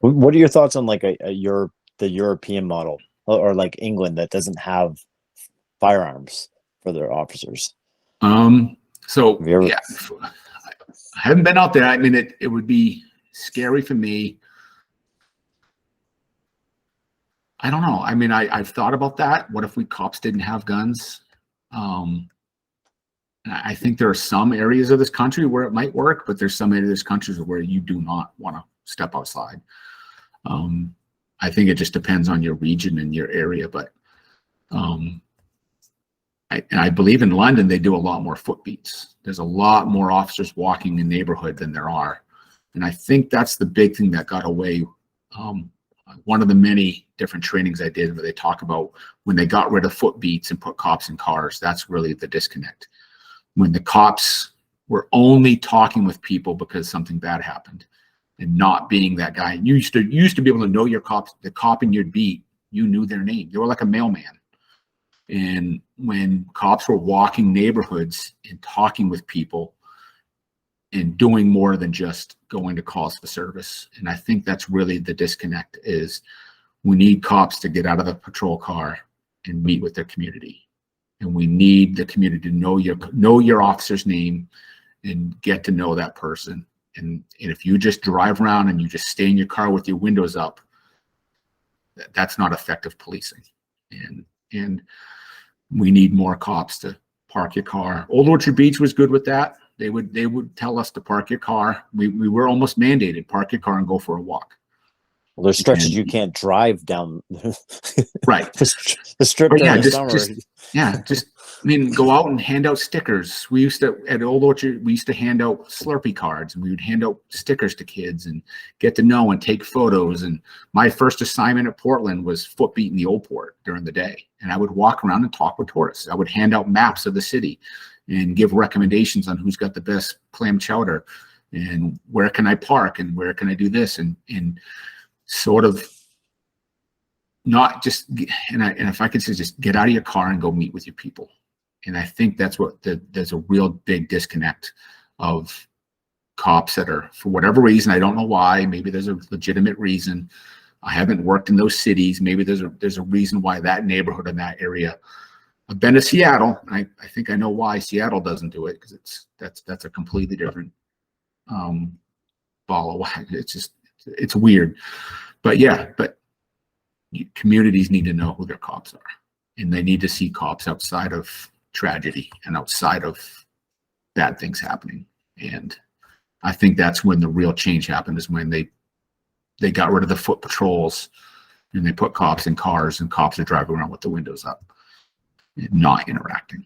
What are your thoughts on like the European model or like England that doesn't have firearms for their officers? So Have you ever? yeah, I haven't been out there. I mean, it would be scary for me. I don't know. I mean, I've thought about that. What if we cops didn't have guns? I think there are some areas of this country where it might work, but there's some areas of this country where you do not want to step outside. I think it just depends on your region and your area, but I believe in London, they do a lot more footbeats. There's a lot more officers walking in neighborhood than there are. And I think that's the big thing that got away. One of the many different trainings I did where they talk about when they got rid of footbeats and put cops in cars, that's really the disconnect. When the cops were only talking with people because something bad happened and not being that guy. You used to be able to know your cops, the cop in your beat, you knew their name. They were like a mailman. And when cops were walking neighborhoods and talking with people and doing more than just going to calls for service. And I think that's really the disconnect is we need cops to get out of the patrol car and meet with their community. And we need the community to know your officer's name and get to know that person. And if you just drive around and you just stay in your car with your windows up, that's not effective policing. And we need more cops to park your car. Old Orchard Beach was good with that. They would tell us to park your car. We were almost mandated, park your car and go for a walk. Well, there's stretches you can't drive down. Right. the strip during the summer. I mean, go out and hand out stickers. We used to, at Old Orchard, we used to hand out Slurpee cards, and we would hand out stickers to kids and get to know and take photos. And my first assignment at Portland was footbeat in the Old Port during the day. And I would walk around and talk with tourists. I would hand out maps of the city and give recommendations on who's got the best clam chowder and where can I park and where can I do this and sort of not just, and if I could say, just get out of your car and go meet with your people. And I think that's what there's a real big disconnect of cops that are, for whatever reason, I don't know why, maybe there's a legitimate reason. I haven't worked in those cities. Maybe there's a reason why that neighborhood in that area. I've been to Seattle. And I think I know why Seattle doesn't do it, because that's a completely different ball of wax. It's weird. But yeah, communities need to know who their cops are, and they need to see cops outside of tragedy and outside of bad things happening. And I think that's when the real change happened, is when they got rid of the foot patrols and they put cops in cars, and cops are driving around with the windows up and not interacting.